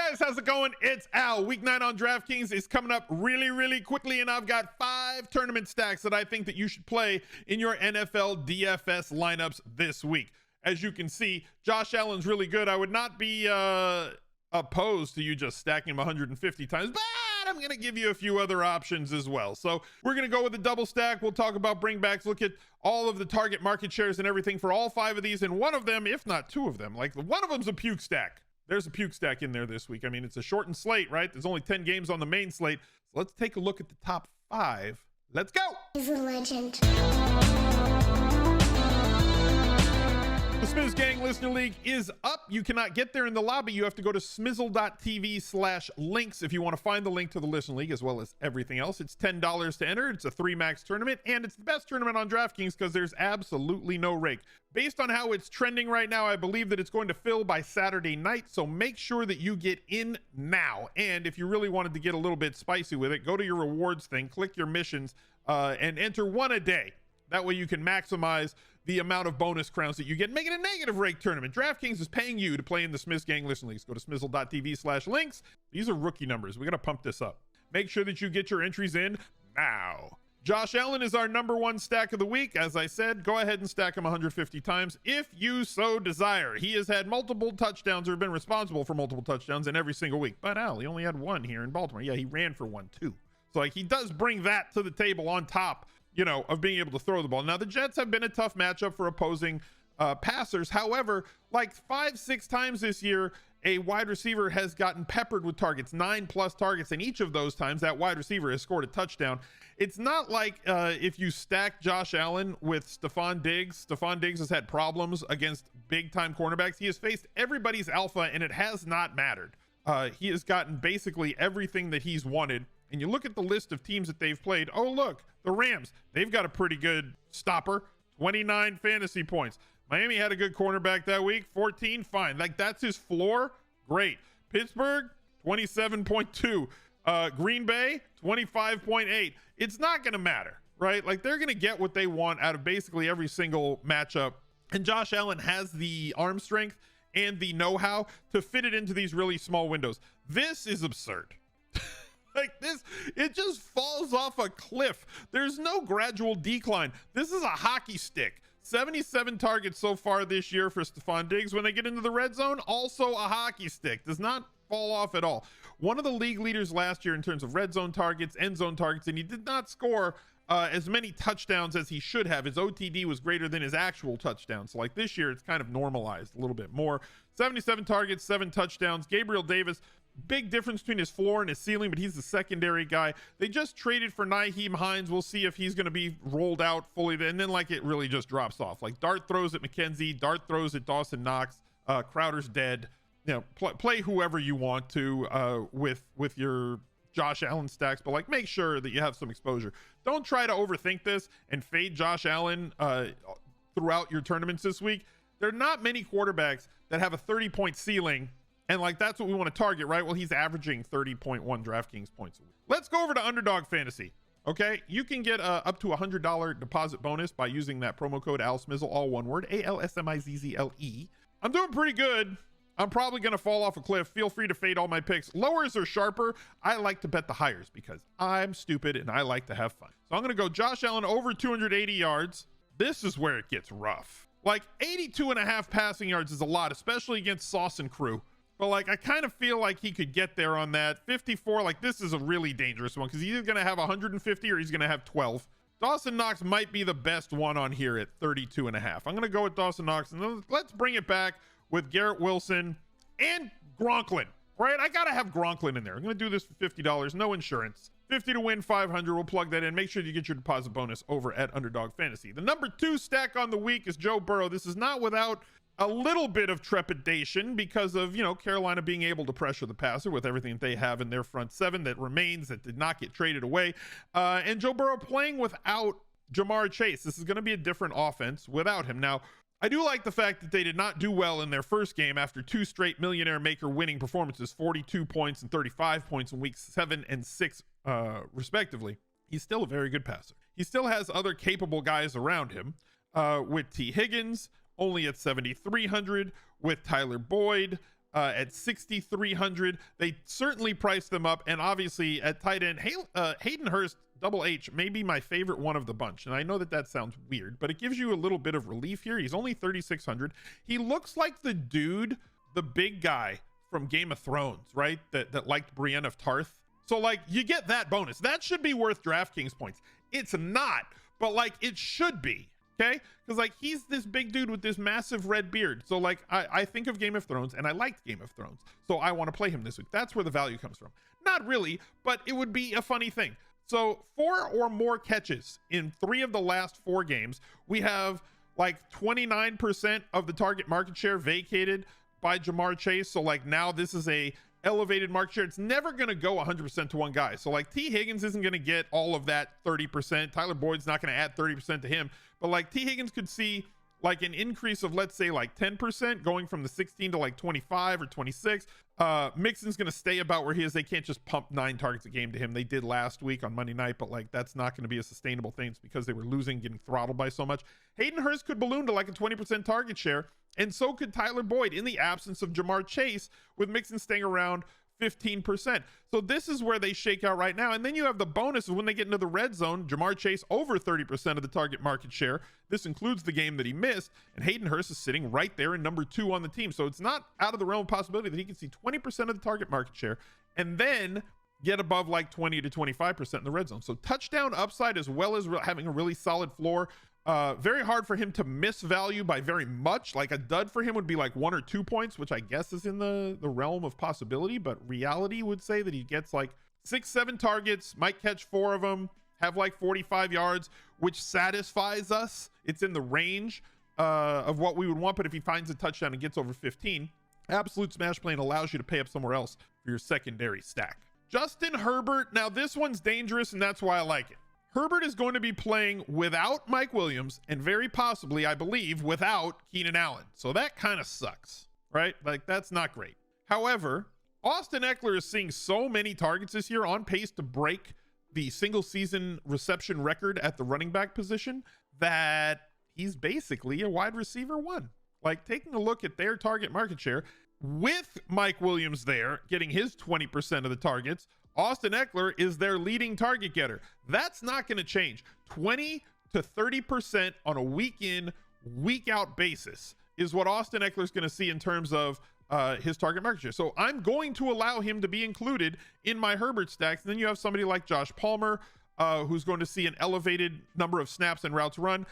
guys, how's it going? It's Al. Week 9 on DraftKings is coming up really quickly, and I've got 5 tournament stacks that I think that you should play in your NFL DFS lineups this week. As you can see, Josh Allen's really good. I would not be opposed to you just stacking him 150 times, but I'm going to give you a few other options as well. So we're going to go with a double stack. We'll talk about bringbacks, look at all of the target market shares and everything for all 5 of these, and one of them, if not 2 of them, like one of them's a puke stack. There's a puke stack in there this week. I mean, it's a shortened slate, right? There's only 10 games on the main slate. So let's take a look at the top 5. Let's go. He's a legend. The Smizzgang Listener League is up. You cannot get there in the lobby. You have to go to smizzle.tv/links if you want to find the link to the Listener League, as well as everything else. It's $10 to enter. It's a 3-max tournament, and it's the best tournament on DraftKings because there's absolutely no rake. Based on how it's trending right now, I believe that it's going to fill by Saturday night, so make sure that you get in now. And if you really wanted to get a little bit spicy with it, go to your rewards thing, click your missions, and enter 1 a day. That way you can maximize the amount of bonus crowns that you get, make it a negative rake tournament. DraftKings is paying you to play in the Smizzgang Listener Leagues. Go to smizzle.tv/links. These are rookie numbers. We got to pump this up. Make sure that you get your entries in now. Josh Allen is our number 1 stack of the week. As I said, go ahead and stack him 150 times if you so desire. He has had multiple touchdowns or been responsible for multiple touchdowns in every single week. But Al, he only had 1 here in Baltimore. Yeah, he ran for 1 too. So like he does bring that to the table on top, you know, of being able to throw the ball. Now, the Jets have been a tough matchup for opposing passers. However, like 5-6 times this year, a wide receiver has gotten peppered with targets, 9+ targets, and each of those times that wide receiver has scored a touchdown. It's not like if you stack Josh Allen with Stephon Diggs. Stephon Diggs has had problems against big-time cornerbacks. He has faced everybody's alpha, and it has not mattered. He has gotten basically everything that he's wanted. And you look at the list of teams that they've played. Oh, look, the Rams. They've got a pretty good stopper, 29 fantasy points. Miami had a good cornerback that week, 14, fine. Like, that's his floor, great. Pittsburgh, 27.2. Green Bay, 25.8. It's not going to matter, right? Like, they're going to get what they want out of basically every single matchup. And Josh Allen has the arm strength and the know-how to fit it into these really small windows. This is absurd. Like this, it just falls off a cliff. There's no gradual decline. This is a hockey stick. 77 targets so far this year for Stephon Diggs. When they get into the red zone, also a hockey stick. Does not fall off at all. One of the league leaders last year in terms of red zone targets, end zone targets, and he did not score as many touchdowns as he should have. His OTD was greater than his actual touchdowns. So like this year, it's kind of normalized a little bit more. 77 targets, 7 touchdowns. Gabriel Davis, big difference between his floor and his ceiling, but he's the secondary guy. They just traded for Nyheim Hines. We'll see if he's going to be rolled out fully. And then like it really just drops off. Like Dart throws at McKenzie, Dart throws at Dawson Knox. Crowder's dead. You know, play whoever you want to with your Josh Allen stacks, but like make sure that you have some exposure. Don't try to overthink this and fade Josh Allen throughout your tournaments this week. There are not many quarterbacks that have a 30-point ceiling, and like that's what we want to target, right? Well, he's averaging 30.1 DraftKings points a week. Let's go over to Underdog Fantasy. Okay, you can get up to $100 deposit bonus by using that promo code ALSMIZZLE, all one word, ALSMIZZLE. I'm doing pretty good. I'm probably going to fall off a cliff. Feel free to fade all my picks. Lowers or sharper, I like to bet the higher because I'm stupid and I like to have fun. So I'm going to go Josh Allen over 280 yards. This is where it gets rough. Like 82.5 passing yards is a lot, especially against Sauce and crew. But like, I kind of feel like he could get there on that. 54, like this is a really dangerous one because he's either going to have 150 or he's going to have 12. Dawson Knox might be the best one on here at 32.5. I'm going to go with Dawson Knox, and let's bring it back with Garrett Wilson and Gronklin, right? I got to have Gronklin in there. I'm going to do this for $50, no insurance. 50 to win, 500. We'll plug that in. Make sure you get your deposit bonus over at Underdog Fantasy. The number 2 stack on the week is Joe Burrow. This is not without a little bit of trepidation because of, you know, Carolina being able to pressure the passer with everything that they have in their front 7 that remains, that did not get traded away. And Joe Burrow playing without Jamar Chase. This is going to be a different offense without him. Now, I do like the fact that they did not do well in their first game after 2 straight millionaire maker winning performances, 42 points and 35 points in weeks 7 and 6, respectively. He's still a very good passer. He still has other capable guys around him, with T. Higgins only at 7,300, with Tyler Boyd at 6,300. They certainly priced them up. And obviously at tight end, Hayden Hurst, Double H, may be my favorite one of the bunch. And I know that sounds weird, but it gives you a little bit of relief here. He's only 3,600. He looks like the dude, the big guy from Game of Thrones, right? That liked Brienne of Tarth. So like you get that bonus. That should be worth DraftKings points. It's not, but like it should be. Okay, because like he's this big dude with this massive red beard. So like I think of Game of Thrones, and I liked Game of Thrones, so I want to play him this week. That's where the value comes from. Not really, but it would be a funny thing. So 4 or more catches in 3 of the last 4 games. We have like 29% of the target market share vacated by Jamar Chase. So like now this is a elevated market share. It's never going to go 100% to one guy. So like T Higgins isn't going to get all of that 30%. Tyler Boyd's not going to add 30% to him, but like T Higgins could see like an increase of, let's say, like 10% going from the 16 to like 25 or 26. Mixon's going to stay about where he is. They can't just pump 9 targets a game to him. They did last week on Monday night, but like that's not going to be a sustainable thing. It's because they were losing, getting throttled by so much. Hayden Hurst could balloon to like a 20% target share, and so could Tyler Boyd in the absence of Jamar Chase, with Mixon staying around 15%. So this is where they shake out right now. And then you have the bonus of when they get into the red zone, Jamar Chase over 30% of the target market share. This includes the game that he missed, and Hayden Hurst is sitting right there in number 2 on the team. So it's not out of the realm of possibility that he can see 20% of the target market share and then get above like 20 to 25% in the red zone. So touchdown upside, as well as having a really solid floor. Very hard for him to miss value by very much. Like a dud for him would be like 1 or 2 points, which I guess is in the realm of possibility, but reality would say that he gets like 6-7 targets, might catch 4 of them, have like 45 yards, which satisfies us. It's in the range of what we would want, but if he finds a touchdown and gets over 15, absolute smash play, and allows you to pay up somewhere else for your secondary stack. Justin Herbert. Now this one's dangerous, and that's why I like it. Herbert is going to be playing without Mike Williams, and very possibly, I believe, without Keenan Allen. So that kind of sucks, right? Like that's not great. However, Austin Eckler is seeing so many targets this year, on pace to break the single season reception record at the running back position, that he's basically a wide receiver 1. Like taking a look at their target market share with Mike Williams there getting his 20% of the targets, Austin Eckler is their leading target getter. That's not going to change. 20 to 30% on a week in, week out basis is what Austin Eckler is going to see in terms of his target market share. So I'm going to allow him to be included in my Herbert stacks. And then you have somebody like Josh Palmer, who's going to see an elevated number of snaps and routes run.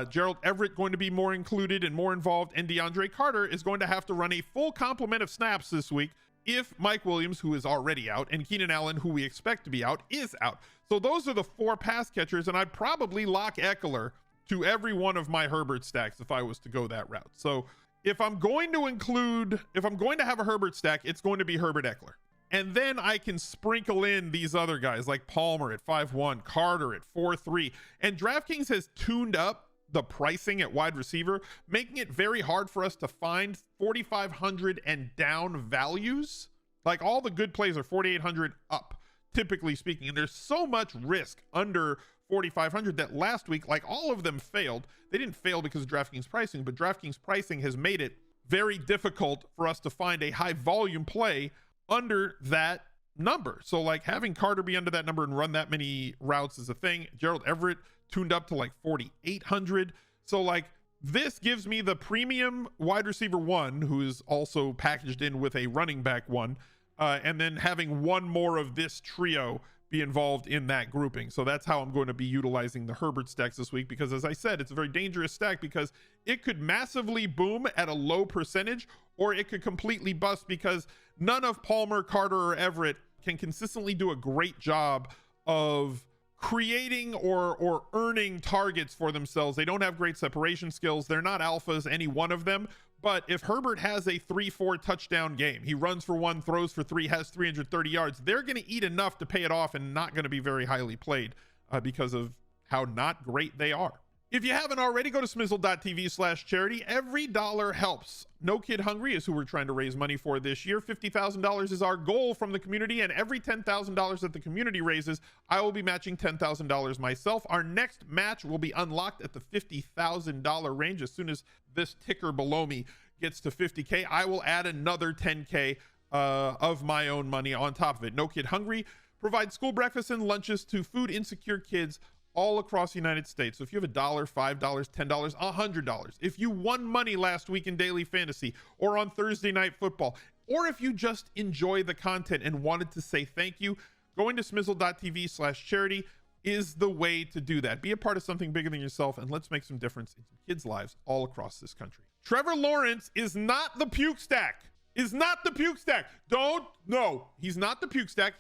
Gerald Everett going to be more included and more involved. And DeAndre Carter is going to have to run a full complement of snaps this week if Mike Williams, who is already out, and Keenan Allen, who we expect to be out, is out. So those are the 4 pass catchers, and I'd probably lock Eckler to every one of my Herbert stacks if I was to go that route. So if I'm going to have a Herbert stack, it's going to be Herbert Eckler. And then I can sprinkle in these other guys like Palmer at 5-1, Carter at 4-3. And DraftKings has tuned up the pricing at wide receiver, making it very hard for us to find 4,500 and down values. Like all the good plays are 4,800 up, typically speaking. And there's so much risk under 4,500 that last week, like all of them failed. They didn't fail because of DraftKings pricing, but DraftKings pricing has made it very difficult for us to find a high volume play under that number. So like having Carter be under that number and run that many routes is a thing. Gerald Everett tuned up to like 4,800. So like this gives me the premium wide receiver 1, who is also packaged in with a running back 1, and then having one more of this trio be involved in that grouping. So that's how I'm going to be utilizing the Herbert stacks this week, because as I said, it's a very dangerous stack because it could massively boom at a low percentage, or it could completely bust because none of Palmer, Carter, or Everett can consistently do a great job of creating or earning targets for themselves. They don't have great separation skills. They're not alphas, any one of them. But if Herbert has a 3-4 touchdown game, he runs for 1, throws for 3, has 330 yards, they're going to eat enough to pay it off and not going to be very highly played because of how not great they are. If you haven't already, go to smizzle.tv/charity. Every dollar helps. No Kid Hungry is who we're trying to raise money for this year. $50,000 is our goal from the community, and every $10,000 that the community raises, I will be matching $10,000 myself. Our next match will be unlocked at the $50,000 range as soon as this ticker below me gets to 50K, I will add another 10K of my own money on top of it. No Kid Hungry provides school breakfasts and lunches to food insecure kids all across the United States. So if you have $1, $5, $10, $100, if you won money last week in daily fantasy or on Thursday night football, or if you just enjoy the content and wanted to say thank you, going to smizzle.tv/charity is the way to do that. Be a part of something bigger than yourself, and let's make some difference in some kids' lives all across this country. Trevor Lawrence is not the puke stack. He's not the puke stack.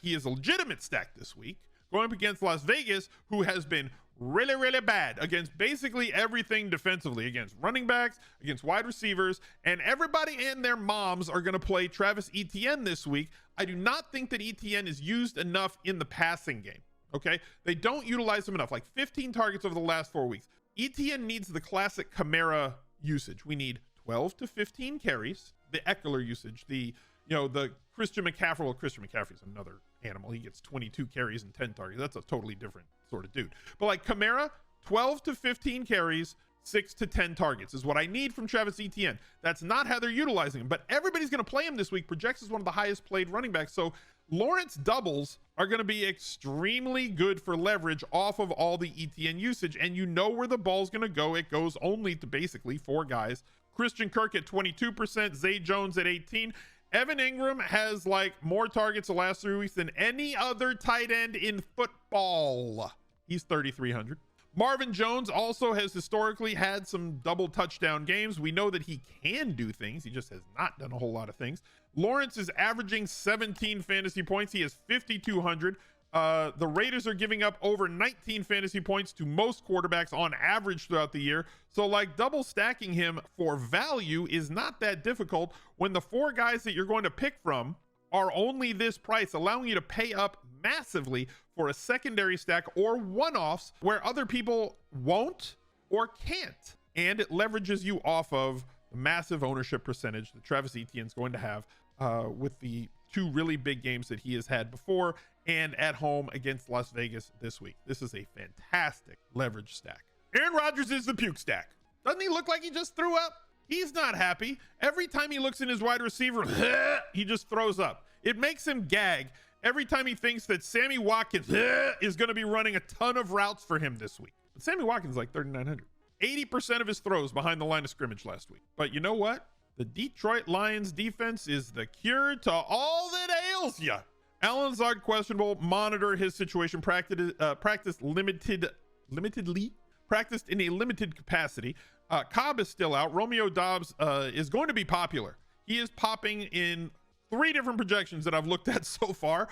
He is a legitimate stack this week, going up against Las Vegas, who has been really, really bad against basically everything defensively, against running backs, against wide receivers, and everybody and their moms are going to play Travis Etienne this week. I do not think that Etienne is used enough in the passing game. Okay, they don't utilize him enough. Like 15 targets over the last 4 weeks. Etienne needs the classic Kamara usage. We need 12 to 15 carries, the Eckler usage, the Christian McCaffrey. Well, Christian McCaffrey's another animal. He gets 22 carries and 10 targets. That's a totally different sort of dude. But like Kamara, 12 to 15 carries, 6 to 10 targets is what I need from Travis Etienne. That's not how they're utilizing him, but everybody's going to play him this week. Projects as one of the highest played running backs. So Lawrence doubles are going to be extremely good for leverage off of all the Etienne usage. And you know where the ball's going to go. It goes only to basically 4 guys. Christian Kirk at 22%, Zay Jones at 18. Evan Ingram has like more targets the last 3 weeks than any other tight end in football. He's 3,300. Marvin Jones also has historically had some double touchdown games. We know that he can do things. He just has not done a whole lot of things. Lawrence is averaging 17 fantasy points. He has 5,200. The Raiders are giving up over 19 fantasy points to most quarterbacks on average throughout the year. So like double stacking him for value is not that difficult when the 4 guys that you're going to pick from are only this price, allowing you to pay up massively for a secondary stack or one-offs where other people won't or can't. And it leverages you off of the massive ownership percentage that Travis Etienne is going to have with the 2 really big games that he has had before and at home against Las Vegas this week. This is a fantastic leverage stack. Aaron Rodgers is the puke stack. Doesn't he look like he just threw up? He's not happy. Every time he looks in his wide receiver, he just throws up. It makes him gag every time he thinks that Sammy Watkins is going to be running a ton of routes for him this week. But Sammy Watkins is like 3,900. 80% of his throws behind the line of scrimmage last week. But you know what? The Detroit Lions defense is the cure to all that ails ya. Alan Lazard questionable. Monitor his situation. Practiced in a limited capacity. Cobb is still out. Romeo Dobbs is going to be popular. He is popping in 3 different projections that I've looked at so far.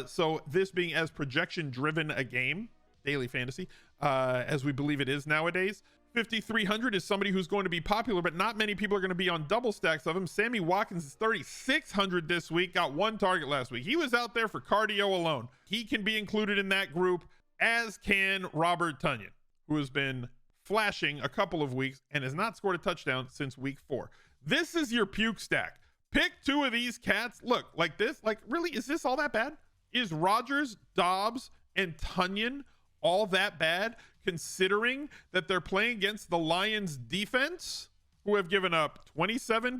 So this being as projection driven a game, daily fantasy, as we believe it is nowadays. 5,300 is somebody who's going to be popular, but not many people are going to be on double stacks of him. Sammy Watkins is 3,600 this week, got 1 target last week. He was out there for cardio alone. He can be included in that group, as can Robert Tonyan, who has been flashing a couple of weeks and has not scored a touchdown since week 4. This is your puke stack. Pick 2 of these cats. Look, like this, like really, is this all that bad? Is Rodgers, Dobbs, and Tonyan all that bad, considering that they're playing against the Lions defense, who have given up 31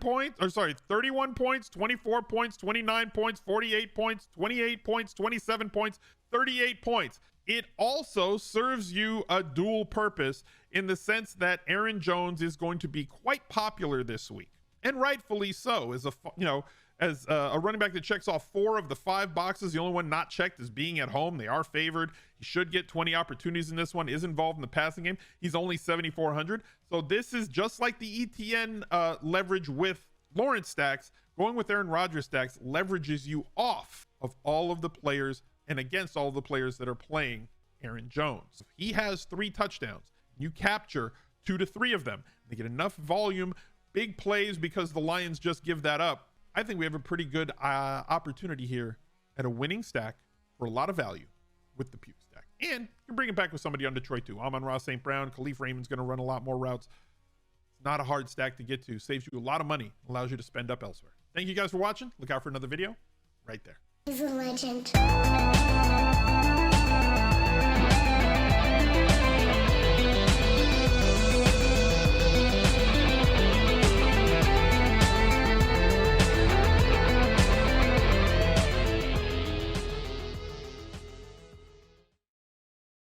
points, 24 points, 29 points, 48 points, 28 points, 27 points, 38 points. It also serves you a dual purpose in the sense that Aaron Jones is going to be quite popular this week, and rightfully so. As a running back that checks off 4 of the 5 boxes, the only one not checked is being at home. They are favored. He should get 20 opportunities in this one. Is involved in the passing game. He's only 7,400. So this is just like the ETN leverage with Lawrence stacks. Going with Aaron Rodgers stacks leverages you off of all of the players and against all of the players that are playing Aaron Jones. If he has 3 touchdowns, you capture 2 to 3 of them. They get enough volume, big plays because the Lions just give that up. I think we have a pretty good opportunity here at a winning stack for a lot of value with the puke stack. And you can bring it back with somebody on Detroit too. Amon-Ra St. Brown, Khalif Raymond's going to run a lot more routes. It's not a hard stack to get to. Saves you a lot of money. Allows you to spend up elsewhere. Thank you guys for watching. Look out for another video right there. He's a legend.